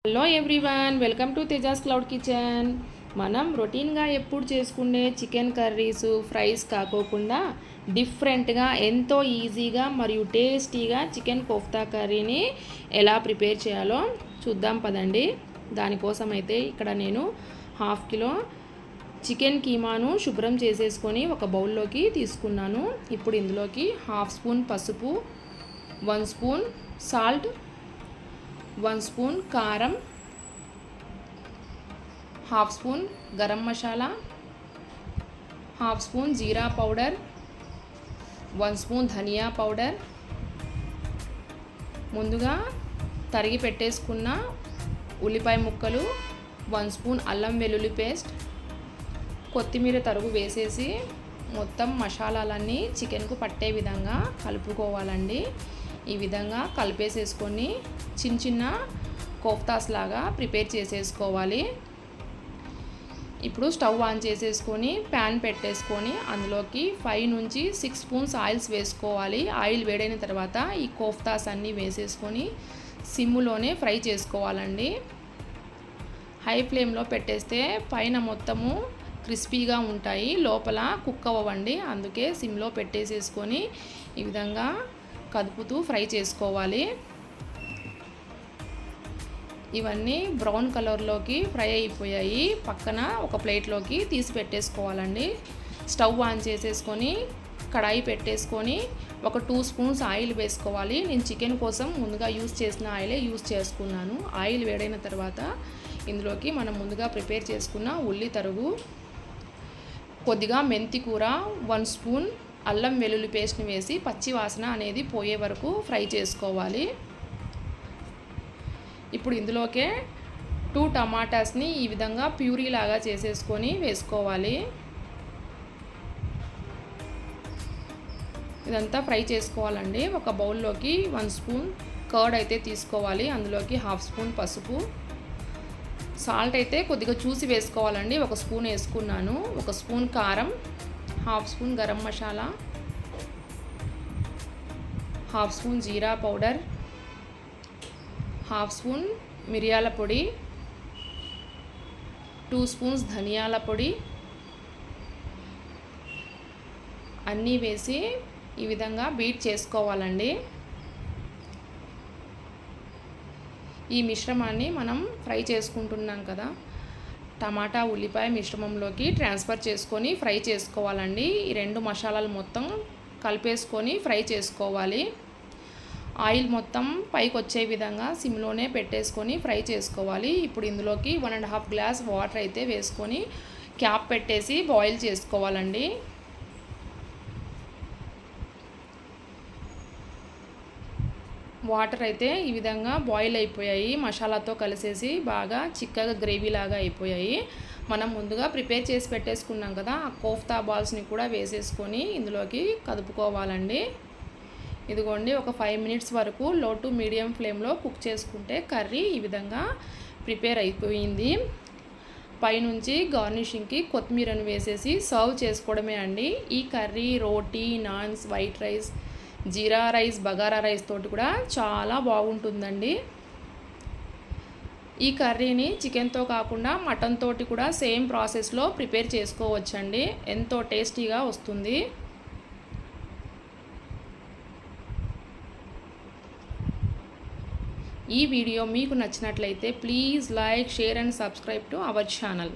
Hello everyone, welcome to Tejas cloud kitchen. మనం రొటీన్గా ఎప్పుడు చేసుకునే చికెన్ కర్రీస్ ఫ్రైస్ కాకోకుండా డిఫరెంట్గా ఎంతో ఈజీగా మరియు టేస్టీగా చికెన్ కోఫ్తా కర్రీని ఎలా ప్రిపేర్ చేయాలో చూద్దాం పదండి. దానికోసం అయితే ఇక్కడ నేను 1/2 కిలో చికెన్ కీమాను శుభ్రం చేసేసుకొని ఒక బౌల్లోకి తీసుకున్నాను. ఇప్పుడు ఇందులోకి 1/2 స్పూన్ పసుపు, 1 స్పూన్ సాల్ట్, 1 స్పూన్ కారం, 1/2 స్పూన్ గరం మసాలా, 1/2 స్పూన్ జీరా పౌడర్, 1 స్పూన్ ధనియా పౌడర్, ముందుగా తరిగి పెట్టేసుకున్న ఉల్లిపాయ ముక్కలు, 1 స్పూన్ అల్లం వెల్లుల్లి పేస్ట్, కొత్తిమీర తరుగు వేసేసి మొత్తం మసాలాలన్నీ చికెన్కు పట్టే విధంగా కలుపుకోవాలండి. ఈ విధంగా కలిపేసేసుకొని చిన్న చిన్న కోఫ్తాస్ లాగా ప్రిపేర్ చేసేసుకోవాలి. ఇప్పుడు స్టవ్ ఆన్ చేసేసుకొని ప్యాన్ పెట్టేసుకొని అందులోకి 5 నుంచి 6 స్పూన్స్ ఆయిల్స్ వేసుకోవాలి. ఆయిల్ వేడైన తర్వాత ఈ కోఫ్తాస్ అన్నీ వేసేసుకొని సిమ్లోనే ఫ్రై చేసుకోవాలండి. హై ఫ్లేమ్లో పెట్టేస్తే పైన మొత్తము క్రిస్పీగా ఉంటాయి, లోపల కుక్ అవ్వండి. అందుకే సిమ్లో పెట్టేసేసుకొని ఈ విధంగా కదుపుతూ ఫ్రై చేసుకోవాలి. ఇవన్నీ బ్రౌన్ కలర్లోకి ఫ్రై అయిపోయాయి. పక్కన ఒక ప్లేట్లోకి తీసి పెట్టేసుకోవాలండి. స్టవ్ ఆన్ చేసేసుకొని కడాయి పెట్టేసుకొని ఒక 2 స్పూన్స్ ఆయిల్ వేసుకోవాలి. నేను చికెన్ కోసం ముందుగా యూస్ చేసిన ఆయిలే యూస్ చేసుకున్నాను. ఆయిల్ వేడైన తర్వాత ఇందులోకి మనం ముందుగా ప్రిపేర్ చేసుకున్న ఉల్లి తరుగు, కొద్దిగా మెంతి కూర, 1 స్పూన్ అల్లం వెల్లుల్లి పేస్ట్ని వేసి పచ్చి వాసన అనేది పోయే వరకు ఫ్రై చేసుకోవాలి. ఇప్పుడు ఇందులోకే 2 టమాటాస్ని ఈ విధంగా ప్యూరీ లాగా చేసేసుకొని వేసుకోవాలి. ఇదంతా ఫ్రై చేసుకోవాలండి. ఒక బౌల్లోకి 1 స్పూన్ కర్డ్ అయితే తీసుకోవాలి. అందులోకి 1/2 స్పూన్ పసుపు, సాల్ట్ అయితే కొద్దిగా చూసి వేసుకోవాలండి. 1 స్పూన్ వేసుకున్నాను. 1 స్పూన్ కారం, 1/2 స్పూన్ గరం మసాలా, 1/2 స్పూన్ జీరా పౌడర్, 1/2 స్పూన్ మిరియాల పొడి, 2 స్పూన్స్ ధనియాల పొడి అన్నీ వేసి ఈ విధంగా బీట్ చేసుకోవాలండి. ఈ మిశ్రమాన్ని మనం ఫ్రై చేసుకుంటున్నాం కదా, టమాటా ఉల్లిపాయ మిశ్రమంలోకి ట్రాన్స్ఫర్ చేసుకొని ఫ్రై చేసుకోవాలండి. ఈ 2 మసాలాలు మొత్తం కలిపేసుకొని ఫ్రై చేసుకోవాలి. ఆయిల్ మొత్తం పైకి వచ్చే విధంగా సిమ్లోనే పెట్టేసుకొని ఫ్రై చేసుకోవాలి. ఇప్పుడు ఇందులోకి 1.5 గ్లాస్ వాటర్ అయితే వేసుకొని క్యాప్ పెట్టేసి బాయిల్ చేసుకోవాలండి. వాటర్ అయితే ఈ విధంగా బాయిల్ అయిపోయాయి, మసాలాతో కలిసేసి బాగా చిక్కగా గ్రేవీ లాగా అయిపోయాయి. మనం ముందుగా ప్రిపేర్ చేసి పెట్టేసుకున్నాం కదా, ఆ కోఫ్తా బాల్స్ని కూడా వేసేసుకొని ఇందులోకి కదుపుకోవాలండి. ఇదిగోండి, ఒక 5 మినిట్స్ వరకు లో టు మీడియం ఫ్లేమ్లో కుక్ చేసుకుంటే కర్రీ ఈ విధంగా ప్రిపేర్ అయిపోయింది. పైనుంచి గార్నిషింగ్కి కొత్తిమీరను వేసేసి సర్వ్ చేసుకోవడమే అండి. ఈ కర్రీ రోటీ, నాన్స్, వైట్ రైస్, జీరా రైస్, బగారా రైస్ తోటి కూడా చాలా బాగుంటుందండి. ఈ కర్రీని చికెన్తో కాకుండా మటన్ తోటి కూడా సేమ్ ప్రాసెస్లో ప్రిపేర్ చేసుకోవచ్చండి. ఎంతో టేస్టీగా వస్తుంది. ఈ వీడియో మీకు నచ్చినట్లయితే please like, share and subscribe to our channel.